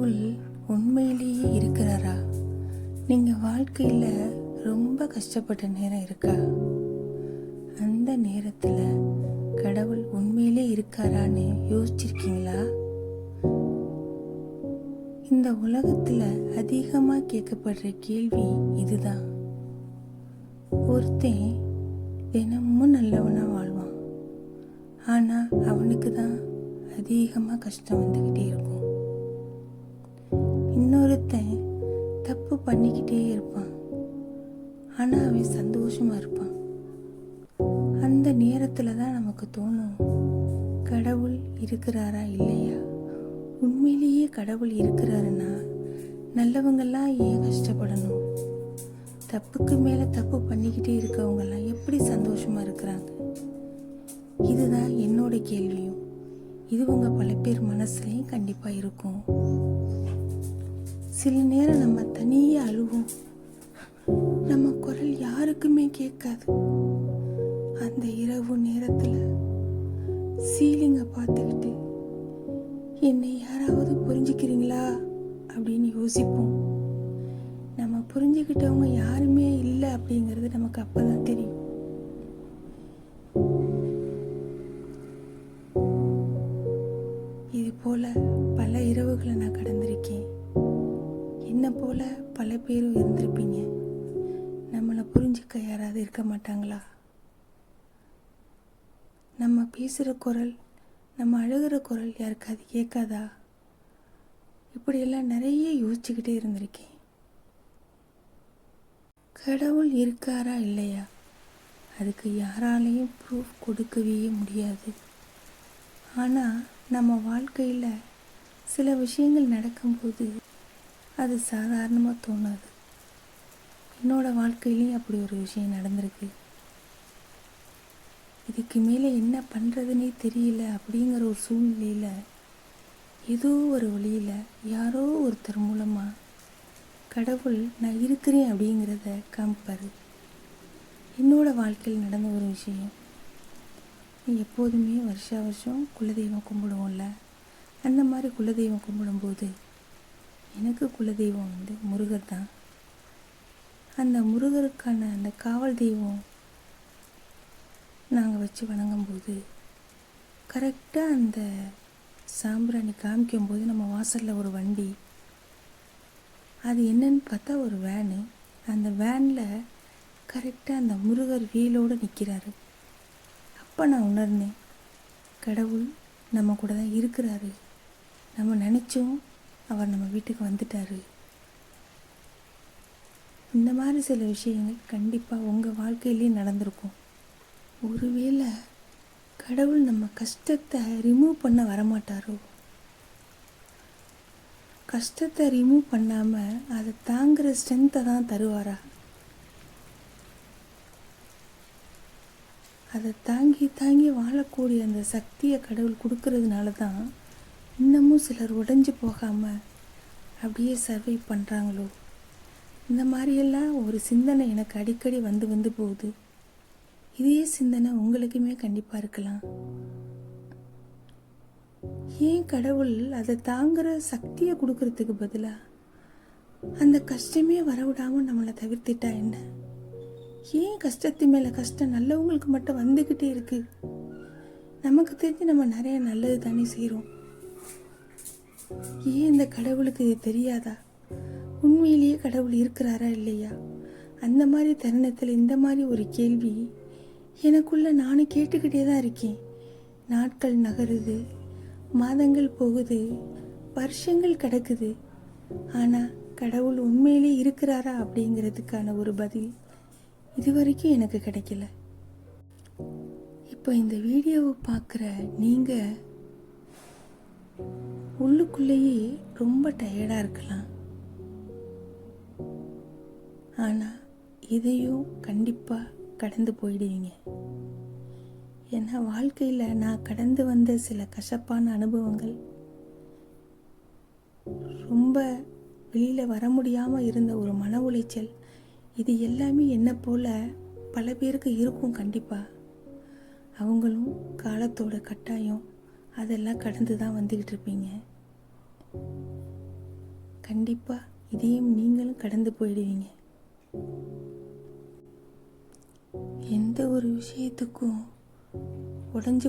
கடவுள் உண்மையிலேயே இருக்கிறாரா? நீங்கள் வாழ்க்கையில் ரொம்ப கஷ்டப்பட்ட நேரம் இருக்கா? அந்த நேரத்தில் கடவுள் உண்மையிலே இருக்காரான்னு யோசிச்சிருக்கீங்களா? இந்த உலகத்தில் அதிகமாக கேட்கப்படுற கேள்வி இதுதான். ஒருத்தன் தினமும் நல்லவனாக வாழ்வான், ஆனால் அவனுக்கு தான் அதிகமாக கஷ்டம் வந்துக்கிட்டே இருக்கும். இன்னொருத்தன் தப்பு பண்ணிக்கிட்டே இருப்பான், ஆனால் அவன் சந்தோஷமாக இருப்பான். அந்த நேரத்தில் தான் நமக்கு தோணும், கடவுள் இருக்கிறாரா இல்லையா? உண்மையிலேயே கடவுள் இருக்கிறாருன்னா நல்லவங்கெல்லாம் ஏன் கஷ்டப்படணும்? தப்புக்கு மேலே தப்பு பண்ணிக்கிட்டே இருக்கவங்கெல்லாம் எப்படி சந்தோஷமாக இருக்கிறாங்க? இதுதான் என்னோட கேள்வியும். இது உங்கள் பல பேர் மனசுலையும் கண்டிப்பாக இருக்கும். சில நேரம் நம்ம தனியே அழுவோம், நம்ம குரல் யாருக்குமே கேட்காது. அந்த இரவு நேரத்தில் சீலிங்கை பார்த்துக்கிட்டு என்னை யாராவது புரிஞ்சுக்கிறீங்களா அப்படின்னு யோசிப்போம். நம்ம புரிஞ்சுக்கிட்டவங்க யாருமே இல்லை அப்படிங்கிறது நமக்கு அப்பதான் தெரியும். இது போல பல இரவுகளை நான் கடந்திருக்கேன். என்ன போல பல பேரும் இருந்திருப்பீங்க. நம்மளை புரிஞ்சுக்க யாராவது இருக்க மாட்டாங்களா? நம்ம பேசுகிற குரல், நம்ம அழுகிற குரல் யாருக்காவது கேட்காதா? இப்படியெல்லாம் நிறைய யோசிச்சுக்கிட்டே இருந்திருக்கேன். கடவுள் இருக்காரா இல்லையா, அதுக்கு யாராலையும் ப்ரூஃப் கொடுக்கவே முடியாது. ஆனால் நம்ம வாழ்க்கையில் சில விஷயங்கள் நடக்கும்போது அது சாதாரணமாக தோணாது. என்னோட வாழ்க்கையிலையும் அப்படி ஒரு விஷயம் நடந்திருக்கு. இதுக்கு மேலே என்ன பண்ணுறதுனே தெரியல அப்படிங்கிற ஒரு சூழ்நிலையில் ஏதோ ஒரு வழியில் யாரோ ஒருத்தர் மூலமாக கடவுள் நான் இருக்கிறேன் அப்படிங்கிறத காமிப்பார். என்னோட வாழ்க்கையில் நடந்த ஒரு விஷயம். எப்போதுமே வருஷம் குலதெய்வம் கும்பிடுவோம்ல, அந்த மாதிரி குலதெய்வம் கும்பிடும்போது எனக்கு குலதெய்வம் முருகர் தான். அந்த முருகருக்கான அந்த காவல் தெய்வம் நாங்கள் வச்சு வணங்கும்போது கரெக்டாக அந்த சாம்பிராணி காமிக்கும்போது நம்ம வாசலில் ஒரு வண்டி, அது என்னன்னு பார்த்தா ஒரு வேனு. அந்த வேனில் கரெக்டாக அந்த முருகர் வீலோடு நிற்கிறாரு. அப்போ நான் உணர்ந்தேன், கடவுள் நம்ம கூட தான் இருக்கிறாரு. நம்ம நினச்சோம் அவர் நம்ம வீட்டுக்கு வந்துட்டார். இந்த மாதிரி சில விஷயங்கள் கண்டிப்பாக உங்கள் வாழ்க்கையிலேயே நடந்திருக்கும். ஒருவேளை கடவுள் நம்ம கஷ்டத்தை ரிமூவ் பண்ண வரமாட்டாரோ? கஷ்டத்தை ரிமூவ் பண்ணாமல் அதை தாங்குகிற ஸ்ட்ரென்த்தை தான் தருவாரா? அதை தாங்கி தாங்கி வாழக்கூடிய அந்த சக்தியை கடவுள் கொடுக்கறதுனால தான் இன்னமும் சிலர் உடைஞ்சு போகாமல் அப்படியே சர்வை பண்ணுறாங்களோ? இந்த மாதிரியெல்லாம் ஒரு சிந்தனை எனக்கு அடிக்கடி வந்து போகுது. இதே சிந்தனை உங்களுக்குமே கண்டிப்பாக இருக்கலாம். ஏன் கடவுள் அதை தாங்குகிற சக்தியை கொடுக்கறதுக்கு பதிலாக அந்த கஷ்டமே வரவிடாமல் நம்மளை தவிர்த்திட்டா என்ன? ஏன் கஷ்டத்து மேலே கஷ்டம் நல்லவங்களுக்கு மட்டும் வந்துக்கிட்டே இருக்கு? நமக்கு தெரிஞ்சு நம்ம நிறைய நல்லது தானே செய்கிறோம். ஏன் இந்த கடவுளுக்கு இது தெரியாதா? உண்மையிலேயே கடவுள் இருக்கிறாரா இல்லையா? அந்த மாதிரி தருணத்தில் இந்த மாதிரி ஒரு கேள்வி எனக்குள்ள நானும் கேட்டுக்கிட்டே தான் இருக்கேன். நாட்கள் நகருது, மாதங்கள் போகுது, வருஷங்கள் கிடக்குது. ஆனால் கடவுள் உண்மையிலே இருக்கிறாரா அப்படிங்கிறதுக்கான ஒரு பதில் இது வரைக்கும் எனக்கு கிடைக்கல. இப்போ இந்த வீடியோவை பார்க்குற நீங்கள் உள்ளுக்குள்ளேயே ரொம்ப டயர்டாக இருக்கலாம். ஆனால் இதையும் கண்டிப்பாக கடந்து போயிடுவீங்க. ஏன்னா வாழ்க்கையில் நான் கடந்து வந்த சில கசப்பான அனுபவங்கள், ரொம்ப வெளியில் வர முடியாமல் இருந்த ஒரு மன உளைச்சல், இது எல்லாமே என்னை போல் பல பேருக்கு இருக்கும். கண்டிப்பாக அவங்களும் காலத்தோட கட்டாயம் அதெல்லாம் கடந்து தான் வந்துக்கிட்டு இருப்பீங்க. கண்டிப்பாக இதையும் நீங்களும் கடந்து போயிடுவீங்க. எந்த ஒரு விஷயத்துக்கும் உடஞ்சி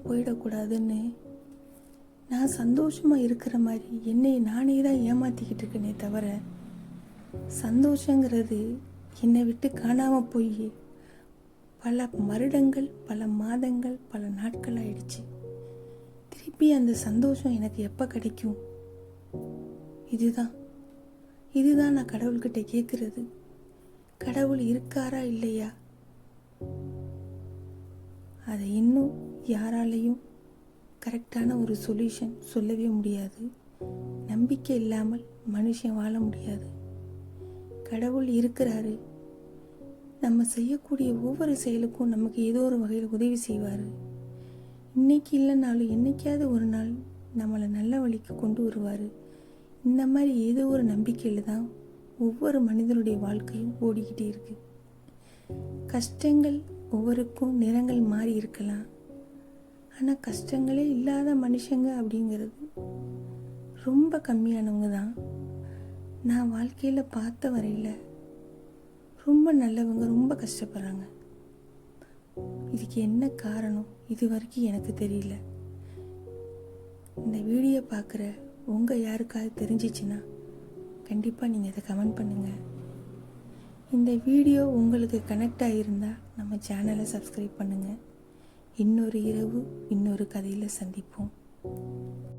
போயிடக்கூடாதுன்னு நான் சந்தோஷமாக இருக்கிற மாதிரி என்னை நானே தான் ஏமாற்றிக்கிட்டு இருக்கேனே தவிர, சந்தோஷங்கிறது என்னை விட்டு காணாமல் போய் பல வருடங்கள், பல மாதங்கள், பல நாட்கள் ஆயிடுச்சு. திருப்பி அந்த சந்தோஷம் எனக்கு எப்போ கிடைக்கும்? இதுதான் நான் கடவுள்கிட்ட கேட்குறது. கடவுள் இருக்காரா இல்லையா, அதை இன்னும் யாராலையும் கரெக்டான ஒரு சொல்யூஷன் சொல்லவே முடியாது. நம்பிக்கை இல்லாமல் மனுஷன் வாழ முடியாது. கடவுள் இருக்கிறாரு. நம்ம செய்யக்கூடிய ஒவ்வொரு செயலுக்கும் நமக்கு ஏதோ ஒரு வகையில் உதவி செய்வார். இன்னைக்கு இல்லைனாலும் என்னைக்காவது ஒரு நாள் நம்மளை நல்ல வழிக்கு கொண்டு வருவார். இந்த மாதிரி ஏதோ ஒரு நம்பிக்கையில் தான் ஒவ்வொரு மனிதனுடைய வாழ்க்கையும் ஓடிக்கிட்டே இருக்கு. கஷ்டங்கள் ஒவ்வொருக்கும் நிறங்கள் மாறி இருக்கலாம். ஆனால் கஷ்டங்களே இல்லாத மனுஷங்க அப்படிங்கிறது ரொம்ப கம்மியானவங்க தான். நான் வாழ்க்கையில் பார்த்த வரையில் ரொம்ப நல்லவங்க ரொம்ப கஷ்டப்படுறாங்க. இதுக்கு என்ன காரணம் இது வரைக்கும் எனக்கு தெரியல. இந்த வீடியோ பார்க்குற உங்கள் யாருக்காவது தெரிஞ்சிச்சுன்னா கண்டிப்பாக நீங்கள் இதை கமெண்ட் பண்ணுங்கள். இந்த வீடியோ உங்களுக்கு கனெக்ட் ஆகியிருந்தால் நம்ம சேனலை சப்ஸ்கிரைப் பண்ணுங்கள். இன்னொரு இரவு இன்னொரு கதையில் சந்திப்போம்.